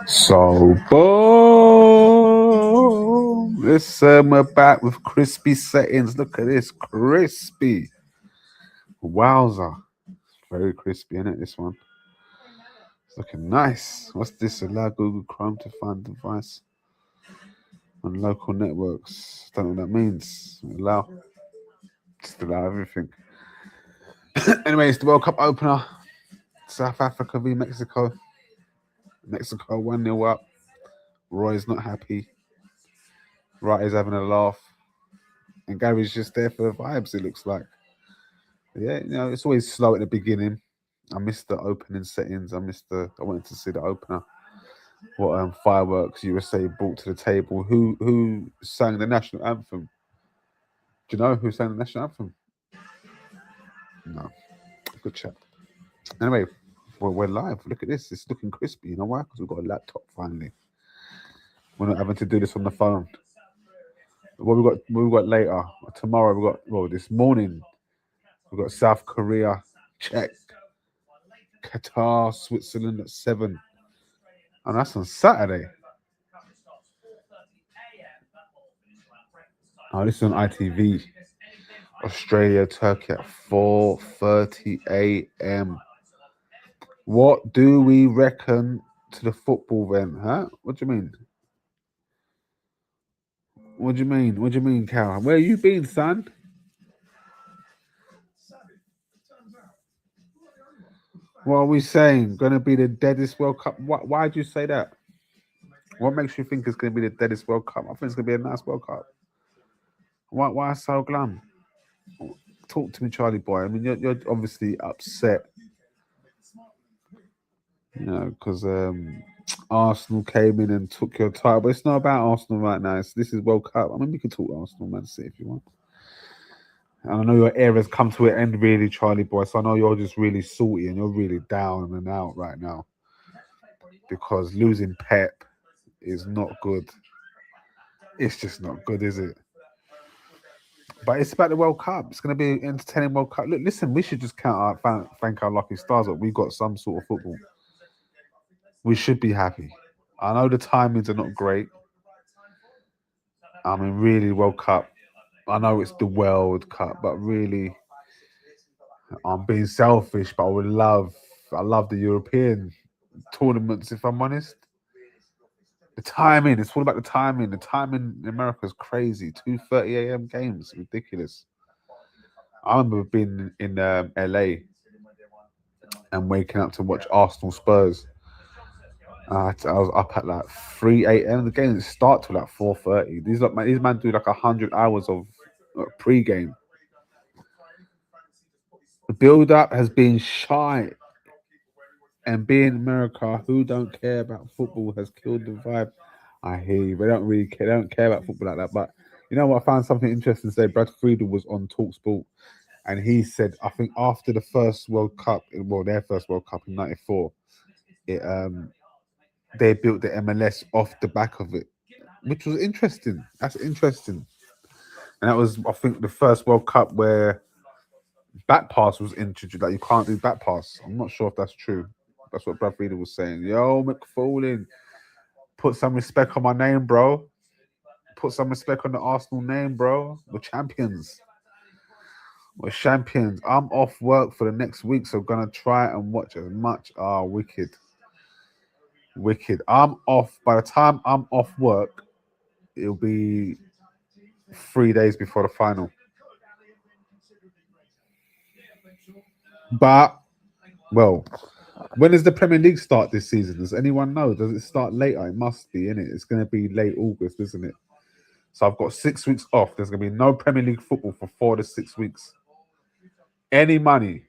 So boom! Listen, we're back with crispy settings. Look at this, crispy. Wowza. Very crispy, isn't it, this one? It's looking nice. What's this? Allow Google Chrome to find device on local networks. Don't know what that means. Just allow everything. Anyway, it's the World Cup opener. South Africa v Mexico. Mexico 1-0 up. Roy's not happy. Wright is having a laugh. And Gary's just there for the vibes, it looks like. Yeah, it's always slow at the beginning. I missed the opening settings. I wanted to see the opener. What fireworks USA brought to the table. Who sang the national anthem? Do you know who sang the national anthem? No. Good chat. Anyway, we're live. Look at this. It's looking crispy. You know why? Because we've got a laptop finally. We're not having to do this on the phone. What we got later? Tomorrow this morning we've got South Korea, Czech, Qatar, Switzerland at 7. And that's on Saturday. Oh, this is on ITV. Australia, Turkey at 4:30 a.m. What do we reckon to the football then, huh? What do you mean? What do you mean? What do you mean, Cal? Where you been, son? What are we saying? Going to be the deadest World Cup? Why do you say that? What makes you think it's going to be the deadest World Cup? I think it's going to be a nice World Cup. Why so glam? Talk to me, Charlie boy. I mean, you're obviously upset, because Arsenal came in and took your title. But it's not about Arsenal right now. This is World Cup. I mean, we can talk Arsenal, Man City if you want. And I know your era's come to an end, really, Charlie boy. So I know you're just really salty and you're really down and out right now because losing Pep is not good. It's just not good, is it? But it's about the World Cup. It's going to be an entertaining World Cup. Look, listen, we should just thank our lucky stars that we got some sort of football. We should be happy. I know the timings are not great. I mean, really, World Cup. I know it's the World Cup, but really, I'm being selfish. But I love the European tournaments. If I'm honest, the timing. It's all about the timing. The timing in America is crazy. 2:30 a.m. games, ridiculous. I remember being in LA and waking up to watch Arsenal Spurs. I was up at like 3 a.m. The game didn't start till like 4:30. These man do like 100 hours of pre-game. The build-up has been shy, and being America, who don't care about football, has killed the vibe. I hear you. They don't really care. They don't care about football like that. But you know what? I found something interesting today. Brad Friedel was on TalkSport, and he said, I think after the first World Cup, their first World Cup in '94, they built the MLS off the back of it, which was interesting. That's interesting. And that was, I think, the first World Cup where back pass was introduced. Like, you can't do back pass. I'm not sure if that's true. That's what Brad Friedel was saying. Yo, McFarlane, put some respect on my name, bro. Put some respect on the Arsenal name, bro. We're champions. We're champions. I'm off work for the next week, so I'm gonna try and watch as much. Wicked. Wicked. I'm off. By the time I'm off work, it'll be 3 days before the final. But, well, when does the Premier League start this season? Does anyone know? Does it start later? It must be, innit? It's going to be late August, isn't it? So I've got 6 weeks off. There's going to be no Premier League football for 4 to 6 weeks. Any money?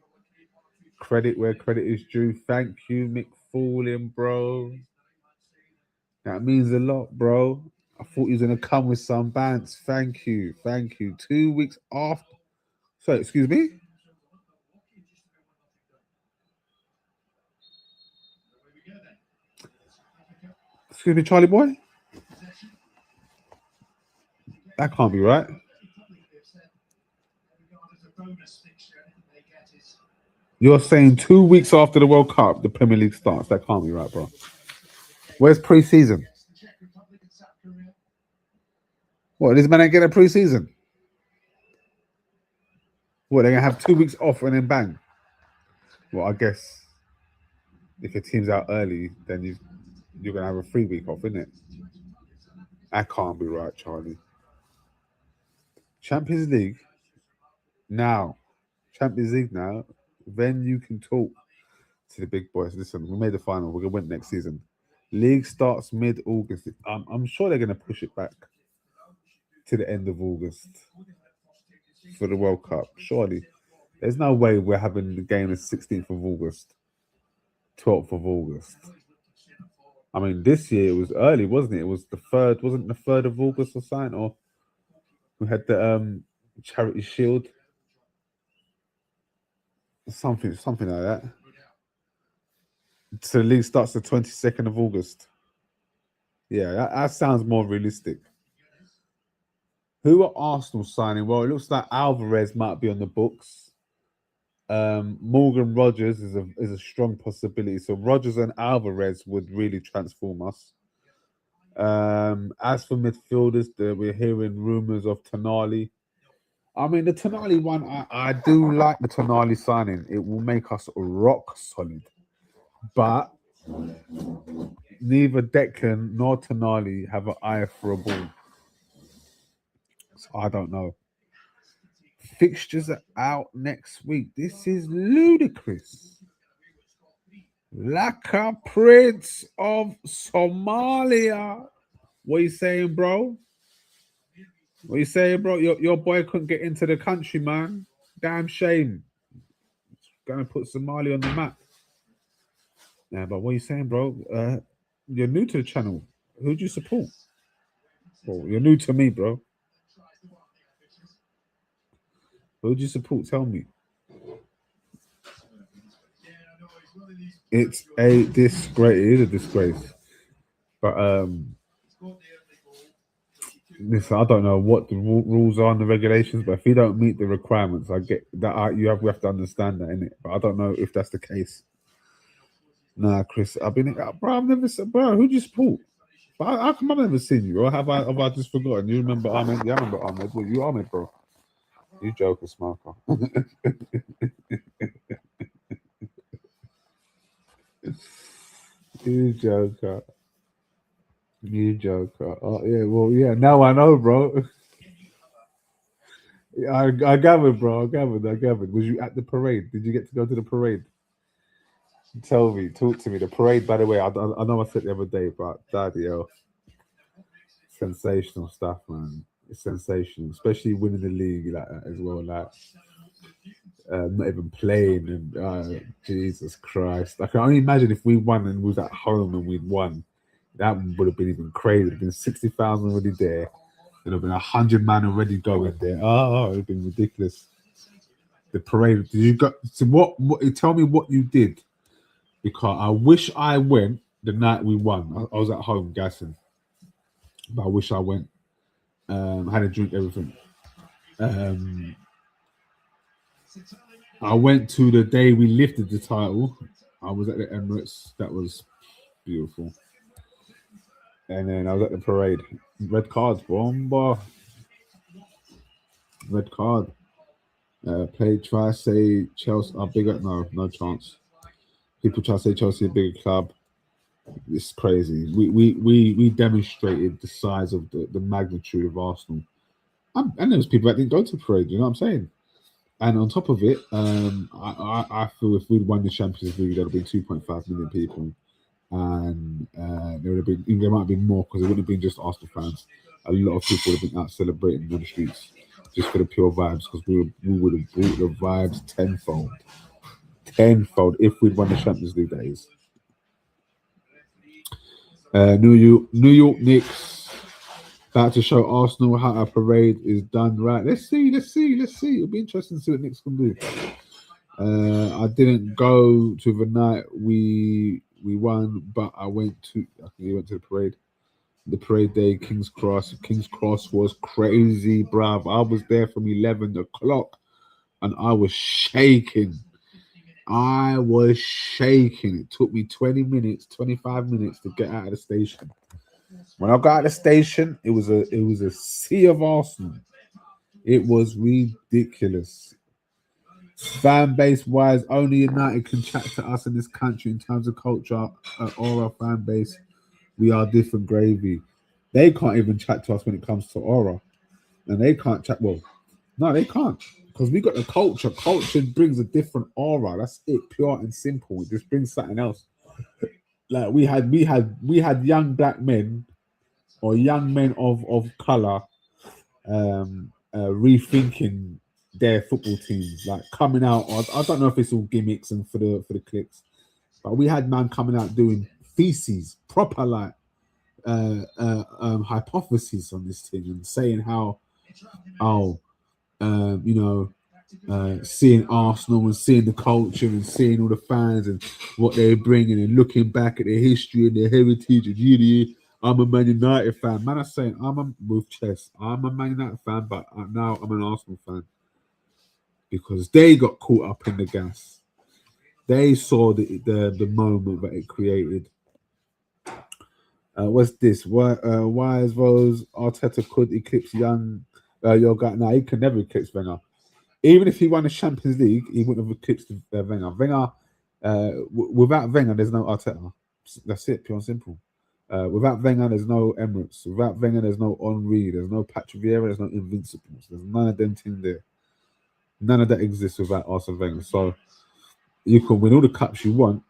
Credit where credit is due. Thank you, McFarlane, bro. That means a lot, bro. I thought you was going to come with some bands. Thank you. Thank you. 2 weeks after. Sorry, excuse me? Excuse me, Charlie boy? That can't be right. You're saying 2 weeks after the World Cup, the Premier League starts. That can't be right, bro. Where's pre-season? What, this man ain't getting a pre-season? What, they're gonna have 2 weeks off and then bang? Well, I guess if your team's out early, then you're gonna have a 3 week off, isn't it? That can't be right, Charlie. Champions League now. Champions League now. Then you can talk to the big boys. Listen, we made the final. We're gonna win next season. League starts mid-August. I'm sure they're gonna push it back to the end of August for the World Cup. Surely, there's no way we're having the game the 16th of August, 12th of August. I mean, this year it was early, wasn't it? It was the third, wasn't the 3rd of August or something? Or we had the Charity Shield, something like that. So the league starts the 22nd of August. Yeah, that sounds more realistic. Who are Arsenal signing? Well, it looks like Alvarez might be on the books. Morgan Rogers is a strong possibility. So Rogers and Alvarez would really transform us. As for midfielders, we're hearing rumours of Tonali. I mean, the Tonali one, I do like the Tonali signing. It will make us rock solid. But neither Declan nor Tonali have an eye for a ball. So I don't know. Fixtures are out next week. This is ludicrous. Laka Prince of Somalia. What are you saying, bro? What are you saying, bro? Your boy couldn't get into the country, man. Damn shame. Gonna put Somalia on the map. Yeah, but what are you saying, bro? You're new to the channel. Who do you support? Well, you're new to me, bro. Who do you support? Tell me. It's a disgrace. It is a disgrace. But listen, I don't know what the rules are and the regulations, but if you don't meet the requirements, I get that we have to understand that, innit? But I don't know if that's the case. Nah, Chris, I've never said, bro, who do you support? But how come I've never seen you? Or have I just forgotten? You remember Ahmed? Yeah, I remember Ahmed. Well, you Ahmed, bro. You joker, smoker. You joker. You joker. Oh, yeah, well, yeah, now I know, bro. I gathered, bro. I gathered. Was you at the parade? Did you get to go to the parade? Tell me, talk to me. The parade, by the way, I know I said the other day, but daddy, yo, sensational stuff, man. It's sensational, especially winning the league like that as well. Like, not even playing, and Jesus Christ! I can only imagine if we won and we was at home and we'd won. That would have been even crazy. It'd have been 60,000 already there. There'd have been 100 man already going there. Oh, it'd have been ridiculous. The parade. Did you go? So what? Tell me what you did, because I wish I went the night we won. I was at home gassing, but I wish I went. Had a drink, everything. I went to the day we lifted the title. I was at the Emirates. That was beautiful. And then I was at the parade. Red cards, bomba. Red card. Try say Chelsea are bigger. No chance. People try to say Chelsea a bigger club. It's crazy. We demonstrated the size of the magnitude of Arsenal. And there was people that didn't go to the parade. You know what I'm saying? And on top of it, I feel if we'd won the Champions League, there'd have been 2.5 million people, and there might have been more because it wouldn't have been just Arsenal fans. A lot of people would have been out celebrating on the streets just for the pure vibes, because we would have brought the vibes tenfold if we'd won the Champions League. That is. New York Knicks about to show Arsenal how a parade is done right. Let's see. It'll be interesting to see what Knicks can do. I didn't go to the night we won, but I went to the parade. The parade day, King's Cross. King's Cross was crazy, bruv. I was there from 11 o'clock and I was shaking. I was shaking. It took me 20 minutes, 25 minutes to get out of the station. When I got out of the station, it was a sea of Arsenal. It was ridiculous. Fan base wise, only United can chat to us in this country in terms of culture. Aura fan base, we are different gravy. They can't even chat to us when it comes to Aura, and they can't chat. Well, no, they can't because we got the culture. Culture brings a different aura. That's it, pure and simple. It just brings something else. Like we had young black men or young men of color rethinking their football teams, like coming out. I don't know if it's all gimmicks and for the clicks, but we had man coming out doing theses, proper like hypotheses on this thing and saying how you know seeing Arsenal and seeing the culture and seeing all the fans and what they're bringing and looking back at their history and their heritage and unity. I'm a Man United fan. Man, I'm saying with chess. I'm a Man United fan, but now I'm an Arsenal fan because they got caught up in the gas. They saw the moment that it created. What's this? Why is Rose Arteta could eclipse young your guy? No, he can never eclipse Wenger. Even if he won the Champions League, he wouldn't have eclipsed Wenger. Wenger, without Wenger, there's no Arteta. That's it, pure and simple. Without Wenger, there's no Emirates. Without Wenger, there's no Henry. There's no Patrick Vieira. There's no Invincibles. There's none of them teams there. None of that exists without Arsene Wenger. So you can win all the cups you want.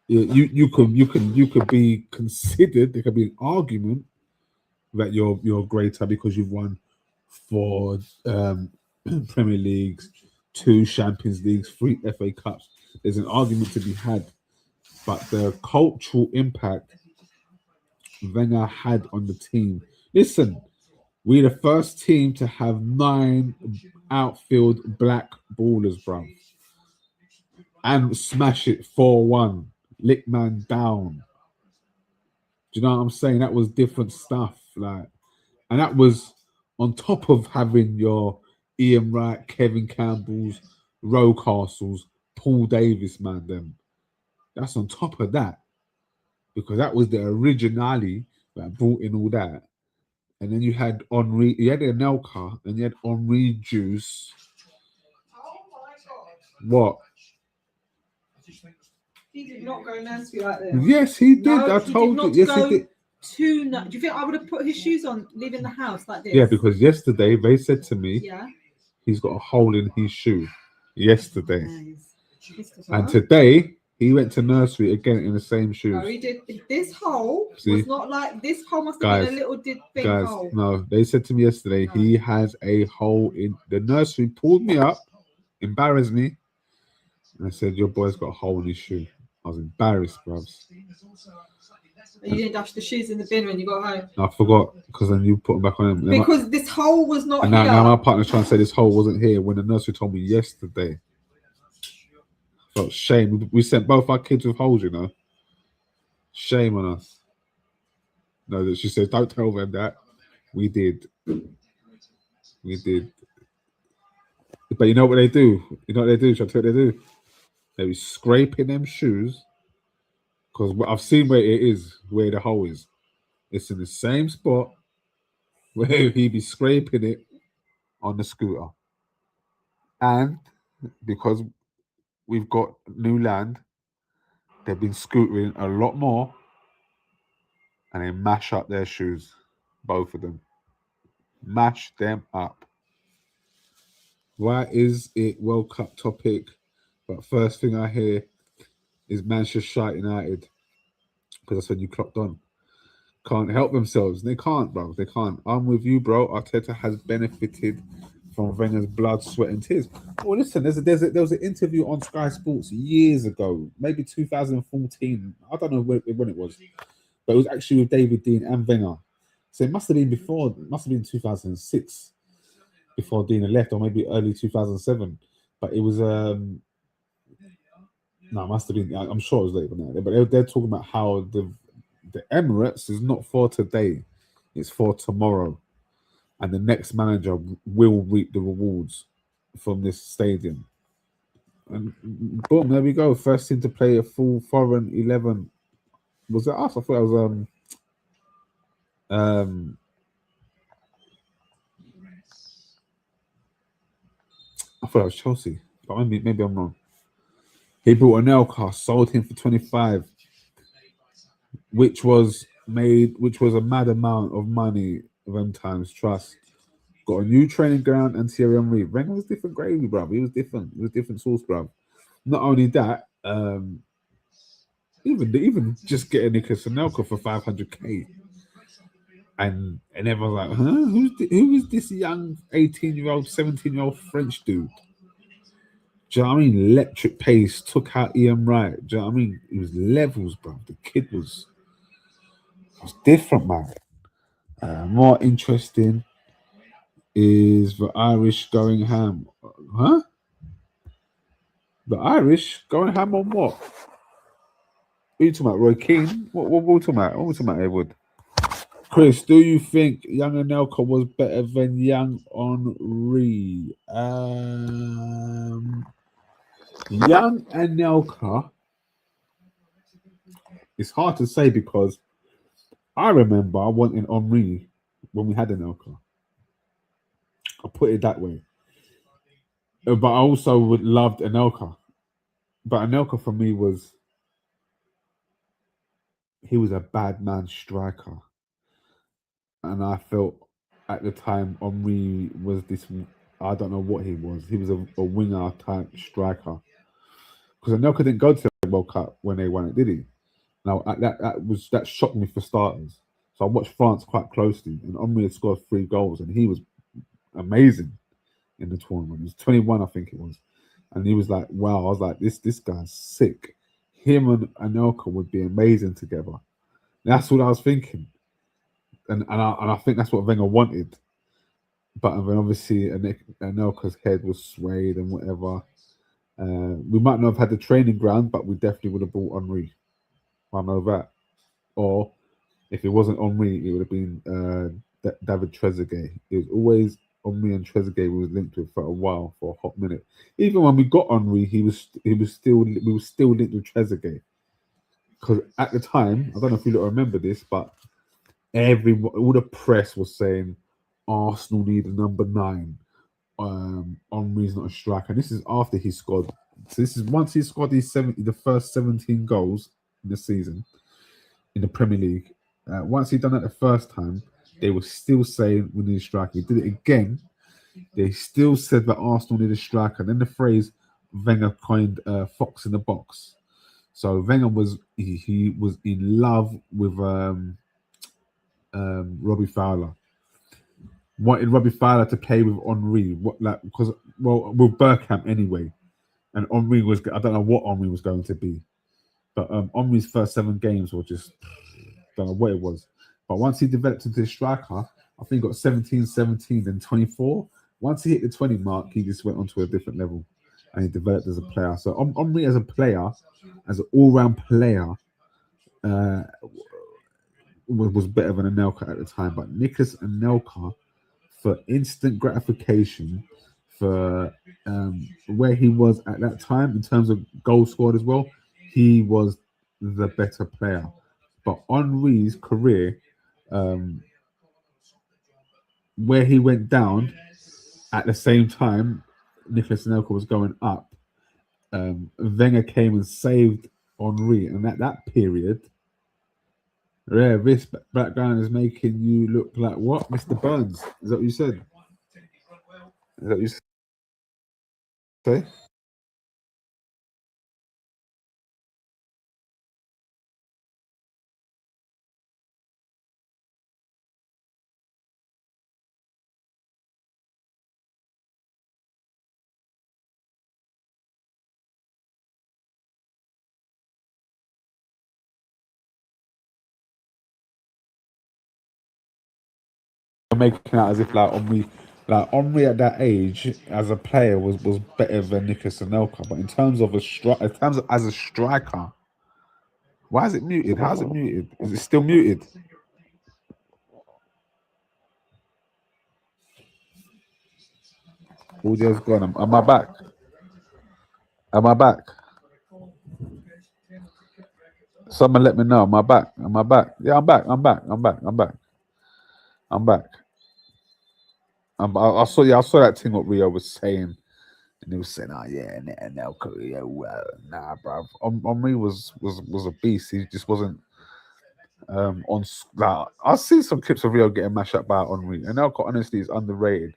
You could be considered. There could be an argument that you're greater because you've won 4 Premier Leagues, 2 Champions Leagues, 3 FA Cups. There's an argument to be had, but the cultural impact Wenger had on the team. Listen, we're the first team to have 9 outfield black ballers, bro, and smash it 4-1, lick man down. Do you know what I'm saying? That was different stuff, like, and that was on top of having your Ian Wright, Kevin Campbell's, Rocastles, Paul Davis, man. Them. That's on top of that, because that was the originality that brought in all that. And then you had Henri, you had Anelka, and you had Henri Juice. What? He did not go nasty like this. Yes, he did. No, I told you. Yes, he did. Do you think I would have put his shoes on leaving the house like this? Yeah, because yesterday they said to me, yeah, he's got a hole in his shoe. Yesterday. Nice. And today he went to nursery again in the same shoes. No, he did. This hole See? was not like this hole. Must have been a little big hole. No, they said to me yesterday he has a hole in the nursery. Pulled me up, embarrassed me, and I said, "Your boy's got a hole in his shoe." I was embarrassed, bruvs. You didn't dash the shoes in the bin when you got home. No, I forgot because then you put them back on him. Because this hole was not and here. Now my partner's trying to say this hole wasn't here when the nursery told me yesterday. I felt shame. We sent both our kids with holes, you know. Shame on us. No, that she says, don't tell them that. We did. We did. But you know what they do? You know what they do? Shall I tell you what they do? They be scraping them shoes. Because I've seen where it is, where the hole is. It's in the same spot where he be scraping it on the scooter. And because we've got new land, they've been scootering a lot more and they mash up their shoes. Both of them. Mash them up. Why is it World Cup topic? But first thing I hear is Manchester United, because that's when you clocked on. Can't help themselves. They can't, bro. They can't. I'm with you, bro. Arteta has benefited from Wenger's blood, sweat, and tears. Well, listen, there was an interview on Sky Sports years ago, maybe 2014. I don't know when it was, but it was actually with David Dein and Wenger. So it must have been before. It must have been 2006, before Dean had left, or maybe early 2007. But it was no, it must have been. I'm sure it was later than that. But they're talking about how the Emirates is not for today; it's for tomorrow, and the next manager will reap the rewards from this stadium. And boom, there we go. First team to play a full foreign 11. Was it us? I thought it was um I thought it was Chelsea, but maybe I'm wrong. He bought Anelka, sold him for 25, which was a mad amount of money of them times. Trust. Got a new training ground and Thierry Henry. Wenger was different gravy, bro. He was different. He was different sauce, bro. Not only that, even just getting Nicolas Anelka for 500k, and everyone's like, huh? Who is this young 18-year-old, 17-year-old French dude? Do you know what I mean? Electric pace, took out Ian Wright. Do you know what I mean? It was levels, bro. The kid was different, man. More interesting is the Irish going ham. Huh? The Irish going ham on what? What are you talking about, Roy Keane? What are we talking about? What are we talking about, Edward? Chris, do you think young Anelka was better than young Henri? Young Anelka, it's hard to say because I remember wanting Henri when we had Anelka. I'll put it that way. But I also would loved Anelka. But Anelka for me he was a bad man striker. And I felt at the time Henri was this, I don't know what he was. He was a winger type striker. Because Anelka didn't go to the World Cup when they won it, did he? Now that shocked me for starters. So I watched France quite closely, and Henri had scored 3 goals, and he was amazing in the tournament. He was 21, I think it was, and he was like, "Wow!" I was like, "This guy's sick." Him and Anelka would be amazing together. That's what I was thinking, and I think that's what Wenger wanted. But then obviously Anelka's head was swayed and whatever. We might not have had the training ground, but we definitely would have bought Henri. I know that. Or if it wasn't Henri, it would have been David Trezeguet. It was always Henri and Trezeguet we was linked with for a while, for a hot minute. Even when we got Henri, we were still linked with Trezeguet. Because at the time, I don't know if you remember this, but all the press was saying Arsenal need a number 9. Henri's not a striker. And this is after he scored. So this is once he scored the first 17 goals in the season in the Premier League. Once he'd done that the first time, they were still saying we need a striker. He did it again. They still said that Arsenal need a striker. And then the phrase Wenger coined "fox in the box." So Wenger was he was in love with Robbie Fowler. Wanted Robbie Fowler to play with Henri, with Bergkamp anyway. And Henri was, I don't know what Henri was going to be, but Henri's first 7 games were just, don't know what it was. But once he developed into a striker, I think he got 17, then 24. Once he hit the 20 mark, he just went on to a different level and he developed as a player. So Henri as a player, as an all-round player, was better than Anelka at the time. But Nicolas Anelka, for instant gratification, for where he was at that time in terms of goals scored as well, he was the better player. But Henri's career, where he went down, at the same time, Nicolas Anelka was going up. Wenger came and saved Henri, and at that period, this background is making you look like what, Mr. Burns? Is that what you said? Is that what you say? Making out as if Henri at that age as a player was better than Nicolas Anelka, but in terms of as a striker, why is it muted? How's it muted? Is it still muted? Audio's gone. Am I back? Am I back? Someone let me know. Am I back? Am I back? Yeah, I'm back. I'm back. I'm back. I'm back. I'm back. I saw. Yeah, I saw that thing what Rio was saying, and he was saying, "Oh yeah, no, Korea, well, nah, bro." Henry was a beast. He just wasn't on. Like, I see some clips of Rio getting mashed up by Henry, and Elka honestly is underrated.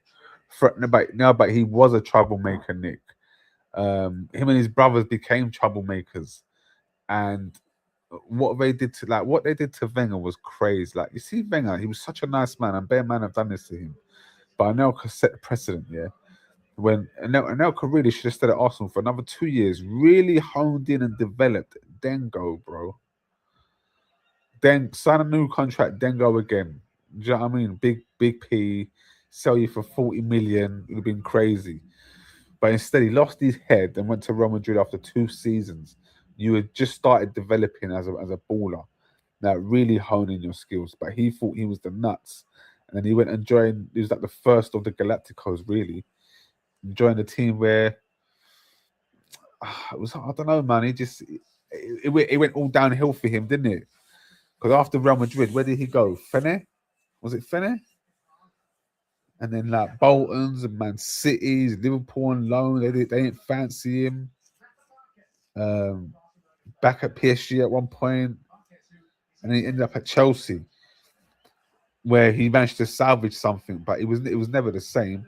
But he was a troublemaker, Nick. Him and his brothers became troublemakers, and what they did to Wenger was crazy. Like, you see, Wenger, he was such a nice man, and bare man have done this to him. But Anelka set the precedent, yeah. When Anelka really should have stayed at Arsenal for another 2 years, really honed in and developed, then go, bro. Then sign a new contract, then go again. Do you know what I mean? Big P, sell you for 40 million, it would have been crazy. But instead, he lost his head and went to Real Madrid after 2 seasons. You had just started developing as a baller, now really honing your skills. But he thought he was the nuts, and then he went and joined. He was like the first of the Galacticos, really. Joined a team where it was, I don't know, man. It went all downhill for him, didn't it? Because after Real Madrid, where did he go? Fene? Was it Fene? And then like Bolton's and Man City's, Liverpool on loan, they didn't fancy him. Back at PSG at one point, and then he ended up at Chelsea, where he managed to salvage something, but it was never the same.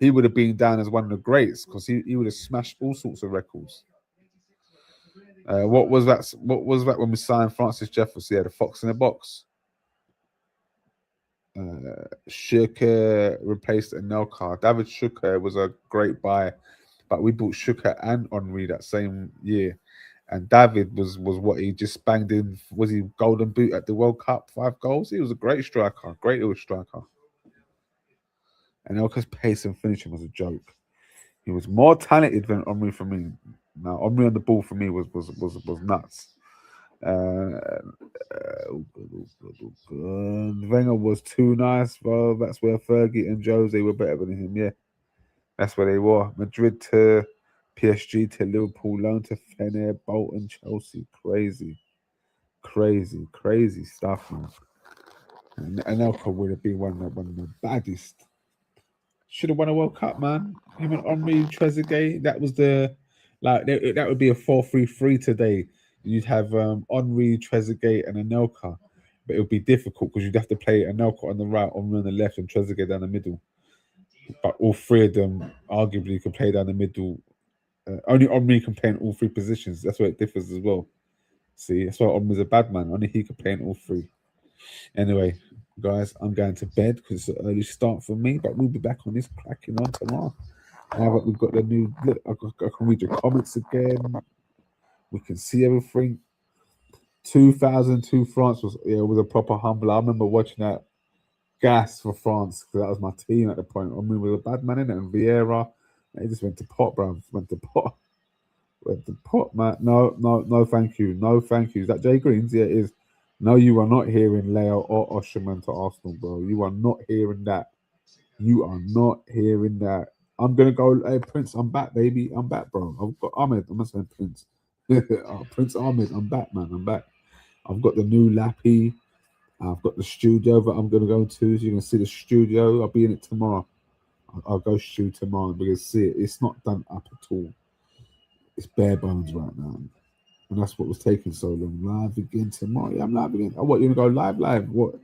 He would have been down as one of the greats because he would have smashed all sorts of records. What was that? What was that when we signed Francis Jefferson? Yeah, the Fox in the Box. Schuker replaced Anelka. David Schuker was a great buy, but we bought Schuker and Henry that same year. And David was what he just banged in. Was he golden boot at the World Cup? 5 goals. He was a great striker, great little striker. And Elka's pace and finishing was a joke. He was more talented than Henry for me. Now Henry on the ball for me was nuts. Wenger was too nice, bro. That's where Fergie and Jose were better than him. Yeah, that's where they were. Madrid to PSG to Liverpool, loan to Fener, Bolton, Chelsea. Crazy stuff, man. And Elka would have been one of the baddest. Should have won a World Cup, man. Him and Henry, Trezeguet. That was that would be a 4-3-3 today. You'd have Henry, Trezeguet, and Anelka, but it would be difficult because you'd have to play Anelka on the right, Henry on the left, and Trezeguet down the middle. But all 3 of them arguably could play down the middle. Only Henry can play in all 3 positions. That's where it differs as well. See, that's why Henry's a bad man. Only he could play in all 3. Anyway, guys, I'm going to bed because it's an early start for me, but we'll be back on this cracking on tomorrow. Now that we've got the new, look, I can read your comments again. We can see everything. 2002 France was a proper humble. I remember watching that gas for France because that was my team at the point. I mean, we were a bad man in it, and Vieira, they just went to pot, bro. Went to pot, man. No, thank you. No, thank you. Is that Jay Greens? Yeah, it is. No, you are not hearing Leo or Osherman to Arsenal, bro. You are not hearing that. You are not hearing that. I'm gonna go. Hey, Prince, I'm back, baby. I'm back, bro. I've got Ahmed. I'm not saying Prince. Prince Ahmed. I'm back, man. I'm back. I've got the new Lappy. I've got the studio that I'm gonna go to. So you can see the studio. I'll be in it tomorrow. I'll go shoot tomorrow because see it. It's not done up at all. It's bare bones right now. And that's what was taking so long. Live again tomorrow. Yeah, I'm live again. Oh, what, you gonna go live? What?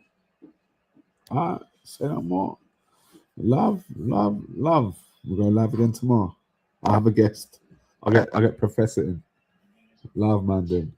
All right, say no more. Love. We'll go live again tomorrow. I have a guest. I get Professor in. Love, man, dude.